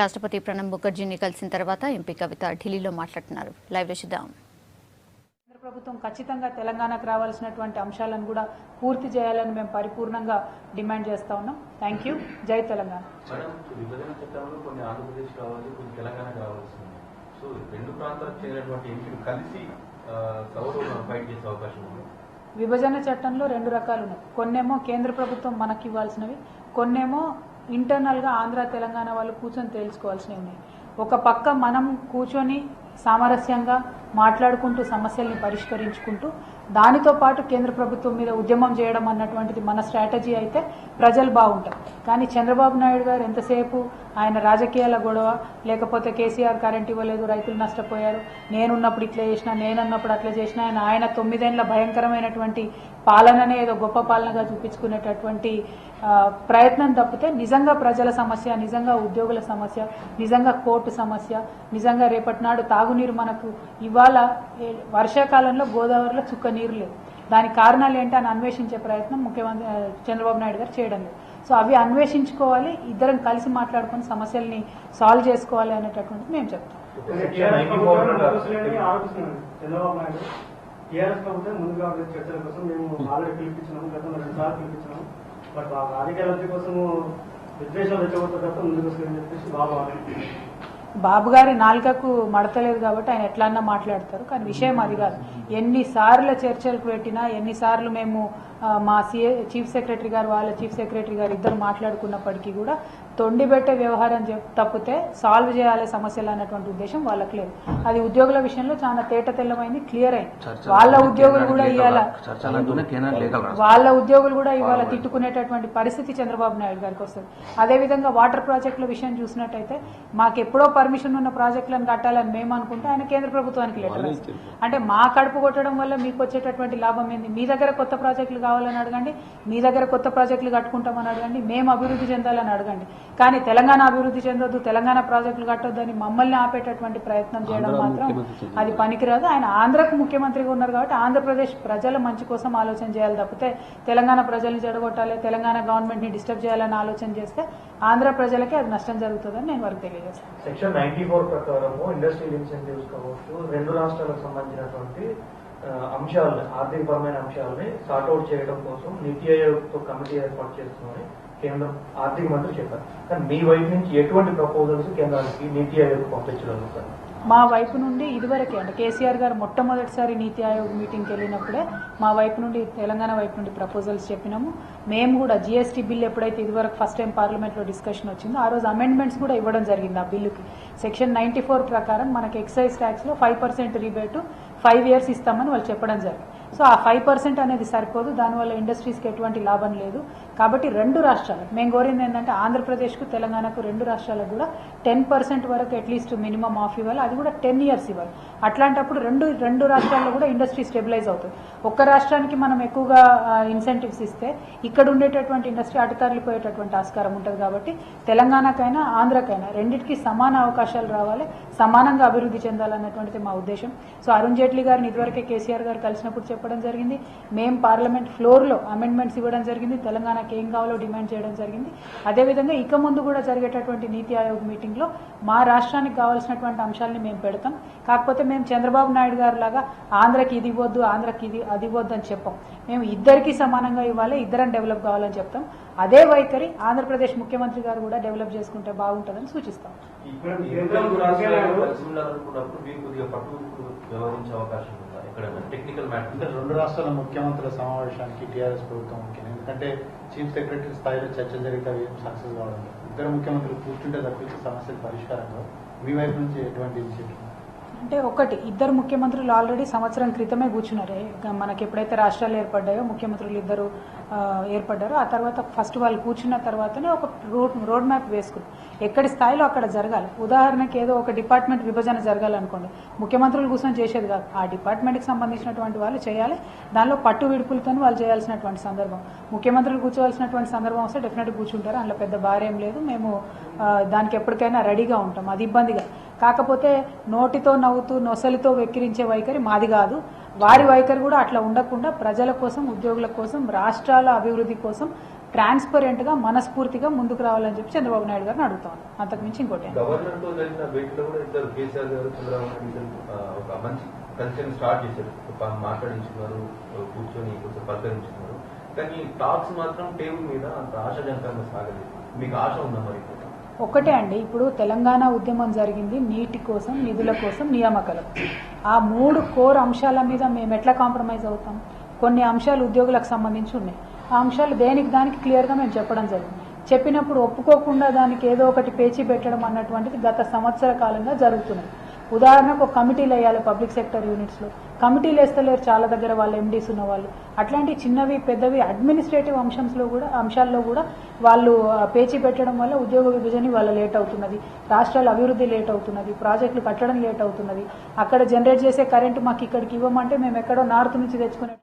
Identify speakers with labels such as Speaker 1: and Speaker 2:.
Speaker 1: రాష్ట్రపతి ప్రణబ్ ముఖర్జీని కలిసిన తర్వాత ఎంపీ కవిత ఢిల్లీలో మాట్లాడుతున్నారు. లైవ్ చూద్దాం.
Speaker 2: కేంద్ర ప్రభుత్వం ఖచ్చితంగా తెలంగాణకు రావాల్సినటువంటి అంశాలను కూడా పూర్తి చేయాలని మేము పరిపూర్ణంగా డిమాండ్ చేస్తా ఉన్నాం. Thank you. జై తెలంగాణ.
Speaker 3: విభజన చట్టంలో కొన్ని ఆంధ్రప్రదేశ్ కావాలి, కొన్ని తెలంగాణ కావాల్సింది. సో రెండు ప్రాంతాలకు చెందినటువంటి ఎంపీలు కలిసి ఫైట్ చేసే అవకాశం ఉంది.
Speaker 2: విభజన చట్టంలో రెండు రకాలు ఉన్నాయి. కొన్నేమో కేంద్ర ప్రభుత్వం మనకి ఇవ్వాల్సినవి, కొన్నేమో ఇంటర్నల్గా ఆంధ్ర తెలంగాణ వాళ్ళు కూర్చొని తేల్చుకోవాల్సినవి ఉన్నాయి. ఒక పక్క మనం కూర్చొని సామరస్యంగా మాట్లాడుకుంటూ సమస్యల్ని పరిష్కరించుకుంటూ దానితో పాటు కేంద్ర ప్రభుత్వం మీద ఉద్యమం చేయడం అన్నటువంటిది మన స్ట్రాటజీ అయితే ప్రజలు బాగుంటారు. కానీ చంద్రబాబు నాయుడు గారు ఎంతసేపు ఆయన రాజకీయాల గొడవ, లేకపోతే కేసీఆర్ కరెంట్ ఇవ్వలేదు, రైతులు నష్టపోయారు, నేనున్నప్పుడు ఇట్లా చేసినా, నేనున్నప్పుడు అట్లా చేసినా, ఆయన 9 ఏళ్ల భయంకరమైనటువంటి పాలననే ఏదో గొప్ప పాలనగా చూపించుకునేటటువంటి ప్రయత్నం తప్పితే నిజంగా ప్రజల సమస్య, నిజంగా ఉద్యోగుల సమస్య, నిజంగా కోర్టు సమస్య, నిజంగా రేపటి నాడు తాగునీరు మనకు ఇవాళ వర్షాకాలంలో గోదావరిలో చుక్క నీరు లేదు. దానికి కారణాలు ఏంటి అని అన్వేషించే ప్రయత్నం ముఖ్యమంత్రి చంద్రబాబు నాయుడు గారు చేయడం లేదు. సో అవి అన్వేషించుకోవాలి, ఇద్దరం కలిసి మాట్లాడుకుని సమస్యల్ని సాల్వ్ చేసుకోవాలి అనేటటువంటిది మేము చెప్తాం.
Speaker 4: టీఆర్ఎస్ ప్రభుత్వం ముందుగా చర్చల కోసం మేము ఆల్రెడీ పిలిపించినాము, గతంలో 2 సార్లు పిలిపించినాము. బట్ రాజకీయ లబ్ధి కోసం విద్వేషాలు రెచ్చగొట్ట ముందుకు వస్తుందని చెప్పేసి
Speaker 2: బాబు గారి నాలుకకు మడతలేదు కాబట్టి ఆయన ఎట్లన్నా మాట్లాడతారు. కానీ విషయం అది కాదు. ఎన్నిసార్లు చర్చలకు పెట్టినా, ఎన్నిసార్లు మేము మా చీఫ్ సెక్రటరీ గారు, వాళ్ళ చీఫ్ సెక్రటరీ గారు ఇద్దరు మాట్లాడుకున్నప్పటికీ కూడా తొండిబెట్టే వ్యవహారం తప్పితే సాల్వ్ చేయాలి సమస్యలు అన్నటువంటి ఉద్దేశం వాళ్ళకి లేదు. అది ఉద్యోగుల విషయంలో చాలా తేట తెల్లమైంది, క్లియర్ అయింది. వాళ్ళ ఉద్యోగులు కూడా ఇవాళ తిట్టుకునేటటువంటి పరిస్థితి చంద్రబాబు నాయుడు గారికి వస్తుంది. అదేవిధంగా వాటర్ ప్రాజెక్టుల విషయం చూసినట్టయితే మాకెప్పుడో పర్మిషన్ ఉన్న ప్రాజెక్టులను కట్టాలని మేము అనుకుంటే ఆయన కేంద్ర ప్రభుత్వానికి లెటర్ రాస్తారు. అంటే మా కడుపు కొట్టడం వల్ల మీకు వచ్చేటటువంటి లాభం ఏంది? మీ దగ్గర కొత్త ప్రాజెక్టులు కావాలని అడగండి, మీ దగ్గర కొత్త ప్రాజెక్టులు కట్టుకుంటామని అడగండి, మేము అభివృద్ధి చెందాలని అడగండి. కానీ తెలంగాణ అభివృద్ధి చెందొద్దు, తెలంగాణ ప్రాజెక్టులు కట్టొద్దని మమ్మల్ని ఆపేటటువంటి ప్రయత్నం చేయడం మాత్రం అది పనికిరాదు. ఆయన ఆంధ్రకు ముఖ్యమంత్రిగా ఉన్నారు కాబట్టి ఆంధ్రప్రదేశ్ ప్రజల మంచి కోసం ఆలోచన చేయాలి తప్పితే తెలంగాణ ప్రజల్ని చెడగొట్టాలి, తెలంగాణ గవర్నమెంట్ ని డిస్టర్బ్ చేయాలని ఆలోచన చేస్తే ఆంధ్ర ప్రజలకే అది నష్టం జరుగుతుందని నేను వారికి తెలియజేస్తాను.
Speaker 4: సెక్షన్ 94 ప్రకారము ఇండస్ట్రియల్ ఇన్సెంటివ్స్ కావచ్చు, రెండు రాష్ట్రాలకు సంబంధించినటువంటి అంశాలను, ఆర్థికపరమైన అంశాలని సార్ట్అవుట్ చేయడం కోసం నీతి ఆయోగ్ కమిటీ ఏర్పాటు చేస్తుందని కేంద్ర ఆర్థిక మంత్రి చెప్పారు. కానీ మీ వైపు నుంచి ఎటువంటి ప్రపోజల్స్ కేంద్రానికి నీతి ఆయోగ్ పంపించగలుగుతారు?
Speaker 2: మా వైపు నుండి ఇదివరకే అంటే కేసీఆర్ గారు మొట్టమొదటిసారి నీతి ఆయోగ్ మీటింగ్కి వెళ్ళినప్పుడే మా వైపు నుండి, తెలంగాణ వైపు నుండి ప్రపోజల్స్ చెప్పినాము. మేము కూడా జీఎస్టీ బిల్ ఎప్పుడైతే ఇదివరకు ఫస్ట్ టైం పార్లమెంట్లో డిస్కషన్ వచ్చిందో ఆ రోజు అమెండ్మెంట్స్ కూడా ఇవ్వడం జరిగింది ఆ బిల్లుకి. సెక్షన్ 94 ప్రకారం మనకి ఎక్సైజ్ ట్యాక్స్లో 5% రిబేటు 5 years ఇస్తామని వాళ్ళు చెప్పడం జరిగింది. సో ఆ 5% అనేది సరిపోదు, దానివల్ల ఇండస్ట్రీస్కి ఎటువంటి లాభం లేదు. కాబట్టి రెండు రాష్ట్రాలకు మేము కోరింది ఏంటంటే ఆంధ్రప్రదేశ్కు తెలంగాణకు రెండు రాష్ట్రాలకు కూడా 10% వరకు అట్లీస్ట్ మినిమం ఆఫ్ ఇవ్వాలి, అది కూడా 10 years ఇవ్వాలి. అట్లాంటప్పుడు రెండు రాష్ట్రాల్లో కూడా ఇండస్ట్రీ స్టెబిలైజ్ అవుతుంది. ఒక్క రాష్ట్రానికి మనం ఎక్కువగా ఇన్సెంటివ్స్ ఇస్తే ఇక్కడ ఉండేటటువంటి ఇండస్ట్రీ అటుతరలిపోయేటటువంటి ఆస్కారం ఉంటుంది. కాబట్టి తెలంగాణకైనా ఆంధ్రకైనా రెండింటికి సమాన అవకాశాలు రావాలి, సమానంగా అభివృద్ధి చెందాలన్నటువంటిది మా ఉద్దేశం. సో అరుణ్ జైట్లీ గారిని ఇదివరకే కేసీఆర్ గారు కలిసినప్పుడు చెప్పడం జరిగింది. మేము పార్లమెంట్ ఫ్లోర్లో అమెండ్మెంట్స్ ఇవ్వడం జరిగింది, తెలంగాణకి ఏం కావాలో డిమాండ్ చేయడం జరిగింది. అదేవిధంగా ఇక ముందు కూడా జరిగేటటువంటి నీతి ఆయోగ్ మీటింగ్లో మా రాష్ట్రానికి కావాల్సినటువంటి అంశాలని మేము పెడతాం. కాకపోతే మేము చంద్రబాబు నాయుడు గారు లాగా ఆంధ్రకి ఇది ఇవ్వద్దు, ఆంధ్రకి అది ఇవ్వద్దు అని చెప్పాం. మేము ఇద్దరికి సమానంగా ఇవ్వాలి, ఇద్దరం డెవలప్ కావాలని చెప్తాం. అదే వైఖరి ఆంధ్రప్రదేశ్ ముఖ్యమంత్రి గారు కూడా డెవలప్ చేసుకుంటే బాగుంటుందని సూచిస్తాం.
Speaker 5: రెండు రాష్ట్రాల ముఖ్యమంత్రుల సమావేశానికి టీఆర్ఎస్ ప్రభుత్వం ముఖ్యం. ఎందుకంటే చీఫ్ సెక్రటరీ స్థాయిలో చర్చలు జరిగితే అవి ఏం సక్సెస్ కావడం లేదు. ఇద్దరు ముఖ్యమంత్రులు కూర్చుంటే తప్పించి సమస్యల పరిష్కారంలో మీ వైపు నుంచి ఎటువంటి ఇనిషియేటివ్?
Speaker 2: అంటే ఒకటి, ఇద్దరు ముఖ్యమంత్రులు ఆల్రెడీ సంవత్సరం క్రితమే కూర్చున్నారే. మనకి ఎప్పుడైతే రాష్ట్రాలు ఏర్పడ్డాయో ముఖ్యమంత్రులు ఇద్దరు ఏర్పడ్డారో ఆ తర్వాత ఫస్ట్ వాళ్ళు కూర్చున్న తర్వాతనే ఒక రోడ్ మ్యాప్ వేసుకుని ఎక్కడి స్థాయిలో అక్కడ జరగాలి. ఉదాహరణకి ఏదో ఒక డిపార్ట్మెంట్ విభజన జరగాలనుకోండి, ముఖ్యమంత్రులు కూర్చొని చేసేది కాదు, ఆ డిపార్ట్మెంట్కి సంబంధించినటువంటి వాళ్ళు చేయాలి. దానిలో పట్టు విడుపులతో వాళ్ళు చేయాల్సినటువంటి సందర్భం, ముఖ్యమంత్రులు కూర్చోవాల్సినటువంటి సందర్భం వస్తే డెఫినెట్గా కూర్చుంటారు. అందులో పెద్ద భార్యం లేదు. మేము దానికి ఎప్పటికైనా రెడీగా ఉంటాం. అది ఇబ్బందిగా. కాకపోతే నోటితో నవ్వుతూ నొసలితో వెక్కిరించే వైఖరి మాది కాదు. వారి వైఖరి కూడా అట్లా ఉండకుండా ప్రజల కోసం, ఉద్యోగుల కోసం, రాష్ట్రాల అభివృద్ధి కోసం ట్రాన్స్పరెంట్గా మనస్ఫూర్తిగా ముందుకు రావాలని చెప్పి చంద్రబాబు నాయుడు గారిని అడుగుతాను. అంతకుమించి ఇంకోటి
Speaker 3: గవర్నర్ తో జరిగిన భేటీలో కూడా ఇద్దరు కేసీఆర్ గారు చంద్రబాబు నాయుడు ఇద్దరు ఒక మంచి కల్చర్ స్టార్ట్ చేశారు, మాట్లాడించుకున్నారు, కూర్చొని కొంచెం పలకరించుకున్నారు. కానీ టాక్స్ మాత్రం టేబుల్ మీద అంత ఆశాజనకంగా సాగలేదు. మీకు ఆశ ఉందా మరి?
Speaker 2: ఒక్కటే అండి, ఇప్పుడు తెలంగాణ ఉద్యమం జరిగింది నీటి కోసం, నిధుల కోసం, నియామకాలకు. ఆ 3 కోర్ అంశాల మీద మేము ఎట్లా కాంప్రమైజ్ అవుతాం? కొన్ని అంశాలు ఉద్యోగులకు సంబంధించి ఉన్నాయి. ఆ అంశాలు దేనికి దానికి క్లియర్గా మేము చెప్పడం జరిగింది. చెప్పినప్పుడు ఒప్పుకోకుండా దానికి ఏదో ఒకటి పేచీ పెట్టడం అన్నటువంటిది గత సంవత్సర కాలంగా జరుగుతున్నది. ఉదాహరణకు ఒక కమిటీలు వేయాలి పబ్లిక్ సెక్టర్ యూనిట్స్లో, కమిటీలు వేస్తలేరు చాలా దగ్గర వాళ్ళు ఎండీస్ ఉన్న వాళ్ళు. అట్లాంటి చిన్నవి పెద్దవి అడ్మినిస్ట్రేటివ్ అంశాల్లో కూడా వాళ్ళు పేచీ పెట్టడం వల్ల ఉద్యోగ విభజన వల్ల లేట్ అవుతున్నది, రాష్ట్రాల అభివృద్ధి లేట్ అవుతున్నది, ప్రాజెక్టులు కట్టడం లేట్ అవుతున్నది. అక్కడ జనరేట్ చేసే కరెంటు మాకు ఇక్కడికి ఇవ్వమంటే మేము ఎక్కడో నార్త్ నుంచి తెచ్చుకునే